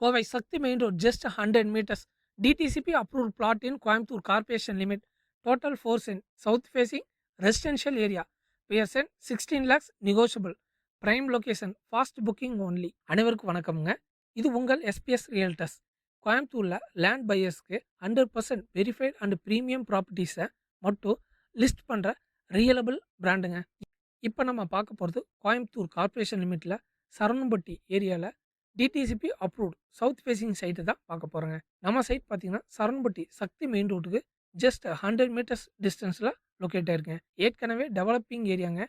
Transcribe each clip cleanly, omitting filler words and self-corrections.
Kovai Sakti Main Road, just 100 meters. DTCP approved plot in Coimbatore Corporation Limit. Total 4 cent. South facing residential area. PSN 16 lakhs negotiable. Prime location. Fast booking only. அனைவருக்கும் வணக்கம்ங்க. இது உங்கள் SPS Realtors. கோயம்புத்தூர்ல land பையர்ஸ்க்கு 100% verified and premium ப்ராப்பர்ட்டிஸை மட்டும் list பண்ணுற reliable பிராண்டுங்க. இப்போ நம்ம பார்க்க போகிறது கோயம்புத்தூர் கார்ப்பரேஷன் லிமிட்டில் சரவணம்பட்டி ஏரியாவில் DTCP approved south facing site தான் பார்க்க போகிறோங்க. நம்ம சைட் பார்த்தீங்கன்னா சரவணம்பட்டி சக்தி மெயின் ரோட்டுக்கு ஜஸ்ட் 100 மீட்டர்ஸ் டிஸ்டன்ஸில் லொக்கேட் ஆயிருக்குங்க. ஏற்கனவே டெவலப்பிங் ஏரியாங்க.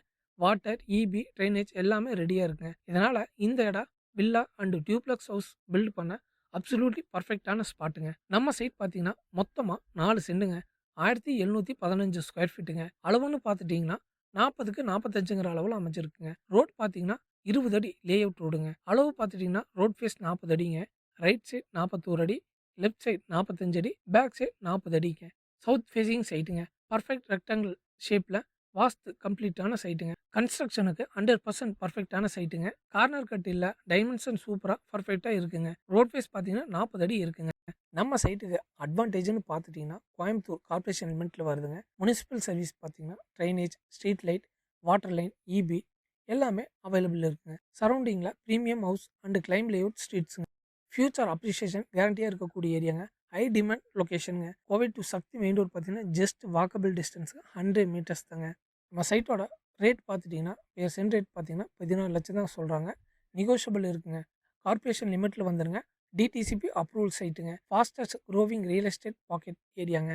வாட்டர், இபி, ட்ரைனேஜ் எல்லாமே ரெடியாக இருக்குங்க. இதனால் இந்த இடம் villa and duplex house build பண்ண அப்சல்யூட்லி பர்ஃபெக்டான ஸ்பாட்டுங்க. நம்ம சைட் பார்த்தீங்கன்னா மொத்தமாக 4 சென்டுங்க. 1715 ஸ்கொயர் ஃபீட்டுங்க. அளவுன்னு பார்த்துட்டிங்கன்னா 40க்கு 45ங்கிற அளவில் அமைச்சிருக்குங்க. ரோட் பார்த்தீங்கன்னா 20 அடி லே அவுட் ரோடுங்க. அளவு பார்த்துட்டிங்கன்னா ரோட் ஃபேஸ் 40 அடிங்க. ரைட் சைட் 41 அடி, லெஃப்ட் சைட் 45 அடி, பேக் சைட் 40 அடிங்க. சவுத் ஃபேசிங் சைட்டுங்க. பர்ஃபெக்ட் ரெக்டாங்கிள் ஷேப்பில் வாஸ்து கம்ப்ளீட்டான சைட்டுங்க. கன்ஸ்ட்ரக்ஷனுக்கு 100% பர்ஃபெக்டான சைட்டுங்க. கார்னர் கட் இல்லை, டைமென்ஷன் சூப்பராக பர்ஃபெக்டாக இருக்குங்க. ரோட் ஃபேஸ் பார்த்தீங்கன்னா 40 அடி இருக்குங்க. நம்ம சைட்டுக்கு அட்வான்டேஜ்னு பார்த்துட்டிங்கன்னா கோயம்புத்தூர் கார்ப்பரேஷன் லிமிட்டில் வருதுங்க. முனிசிபல் சர்வீஸ் பார்த்தீங்கன்னா drainage, street light, water line, EB எல்லாமே அவைலபிள் இருக்குங்க. சரௌண்டிங்கில் ப்ரீமியம் ஹவுஸ் அண்டு கிளைம் லேஅவுட் ஸ்ட்ரீட்ஸுங்க. ஃபியூச்சர் அப்ரிஷியேஷன் கேரண்டியாக இருக்கக்கூடிய ஏரியாங்க. ஹை டிமாண்ட் லொக்கேஷனுங்க. Kovai to Sakthi main road பார்த்தீங்கன்னா ஜஸ்ட் வாக்கபிள் டிஸ்டன்ஸுங்க. 100 மீட்டர்ஸ் தாங்க. நம்ம சைட்டோட ரேட் பார்த்துட்டிங்கன்னா சென்ட் ரேட் பார்த்தீங்கன்னா 14 லட்சம் தான் சொல்கிறாங்க. நெகோஷியபிள் இருக்குங்க. கார்ப்பரேஷன் லிமிட்டில் வந்துருங்க. டிடிசிபி அப்ரூவல் சைட்டுங்க. Fastest growing real estate pocket ஏரியாங்க.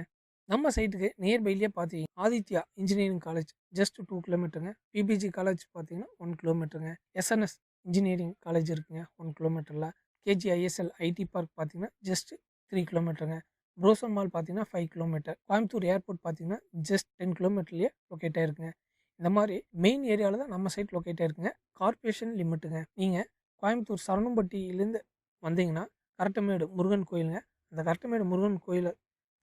நம்ம சைட்டுக்கு நியர்பைலேயே பார்த்தீங்கன்னா ஆதித்யா இன்ஜினியரிங் காலேஜ் ஜஸ்ட் 2 கிலோமீட்டருங்க. பிபிஜி காலேஜ் பார்த்தீங்கன்னா 1 கிலோமீட்டருங்க. எஸ்என்எஸ் இன்ஜினியரிங் காலேஜ் இருக்குங்க 1 கிலோமீட்டரில். கேஜிஐஎஸ்எல் ஐடி பார்க் பார்த்தீங்கன்னா ஜஸ்ட் 3 கிலோமீட்டருங்க. புரோசன் மால் பார்த்தீங்கன்னா 5 கிலோமீட்டர். கோயம்புத்தூர் ஏர்போர்ட் பார்த்தீங்கன்னா ஜஸ்ட் 10 கிலோமீட்டர்லேயே லொக்கேட் ஆயிருக்குங்க. இந்த மாதிரி மெயின் ஏரியாவில் தான் நம்ம சைட் லொக்கேட் ஆயிருக்குங்க. கார்ப்பரேஷன் லிமிட்டுங்க. நீங்கள் கோயம்புத்தூர் சரவணம்பட்டியிலேருந்து வந்தீங்கன்னா கரட்டமேடு முருகன் கோயிலுங்க. அந்த கரட்டமேடு முருகன் கோயிலை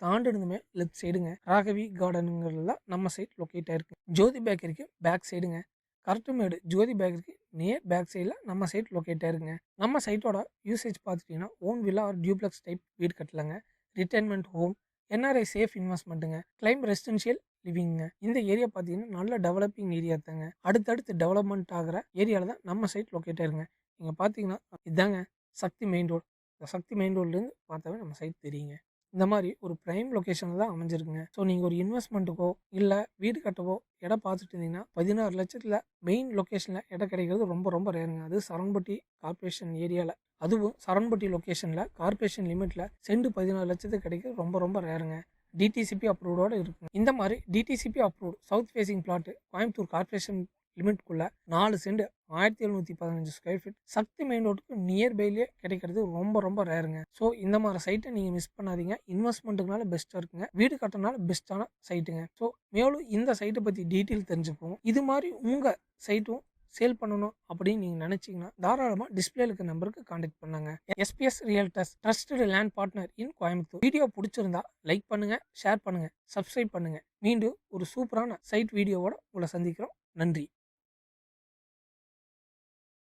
தாண்டினதுமே லெஃப்ட் சைடுங்க ராகவி கார்டனுங்கிறதுல நம்ம சைட் லொக்கேட் ஆயிருக்கு. ஜோதி பேக்கரிக்கு பேக் சைடுங்க. கரட்டமேடு ஜோதி பேக்கரிக்கு நியர் பேக் சைடில் நம்ம சைட் லொக்கேட் ஆயிருக்குங்க. நம்ம சைட்டோட யூசேஜ் பார்த்துட்டிங்கன்னா own villa or duplex type வீடு கட்டலைங்க. ரிட்டைர்மெண்ட் ஹோம், என்ஆர்ஐ சேஃப் இன்வெஸ்ட்மெண்ட்டுங்க. கிளைம் ரெசிடென்ஷியல் லிவிங்க. இந்த ஏரியா பார்த்தீங்கன்னா நல்ல டெவலப்பிங் ஏரியா தாங்க. அடுத்தடுத்து டெவலப்மெண்ட் ஆகிற ஏரியாவில் தான் நம்ம சைட் லொக்கேட் ஆயிருங்க. நீங்கள் பார்த்தீங்கன்னா இதாங்க சக்தி மெயின் ரோடு. இந்த சக்தி மெயின் ரோட்லேருந்து பார்த்தாவே நம்ம சைட் தெரியுங்க. இந்த மாதிரி ஒரு ப்ரைம் லொக்கேஷனில் தான் அமைஞ்சிருக்குங்க. ஸோ நீங்கள் ஒரு இன்வெஸ்ட்மெண்ட்டுக்கோ இல்லை வீடு கட்டவோ இடம் பார்த்துட்டு இருந்தீங்கன்னா 16 லட்சத்தில் மெயின் லொக்கேஷனில் இடம் கிடைக்கிறது ரொம்ப ரொம்ப ரேருங்க. அது சரவணம்பட்டி கார்ப்பரேஷன் ஏரியாவில், அதுவும் சரவணம்பட்டி லொக்கேஷனில் கார்ப்பரேஷன் லிமிட்டில் சென்ட் 14 லட்சத்துக்கு கிடைக்கிறது ரொம்ப ரொம்ப ரேருங்க. டிடிசிபி அப்ரூவோடு இருக்குங்க. இந்த மாதிரி DTCP approved south facing plot Coimbatore corporation லிமிட்குள்ள 4 cent 1715 square feet Sakthi main ரோட்டுக்கு நியர்பைலேயே கிடைக்கிறது ரொம்ப ரொம்ப ரேருங்க. ஸோ இந்த மாதிரி சைட்டை நீங்கள் மிஸ் பண்ணாதீங்க. இன்வெஸ்ட்மெண்ட்டுக்குனால பெஸ்ட்டாக இருக்குங்க. வீடு கட்டினால பெஸ்ட்டான சைட்டுங்க. ஸோ மேலும் இந்த சைட்டை பற்றி டீட்டெயில் தெரிஞ்சுப்போம். இது மாதிரி உங்கள் சைட்டும் சேல் பண்ணணும் அப்படின்னு நீங்கள் நினச்சிங்கன்னா தாராளமாக டிஸ்பிளேல இருக்க நம்பருக்கு கான்டாக்ட் பண்ணாங்க. SPS Realtors trusted land partner in Coimbatore. Video பிடிச்சிருந்தா லைக் பண்ணுங்கள், ஷேர் பண்ணுங்கள், சப்ஸ்கிரைப் பண்ணுங்கள். மீண்டும் ஒரு சூப்பரான சைட் வீடியோவோட உங்களை சந்திக்கிறோம். நன்றி.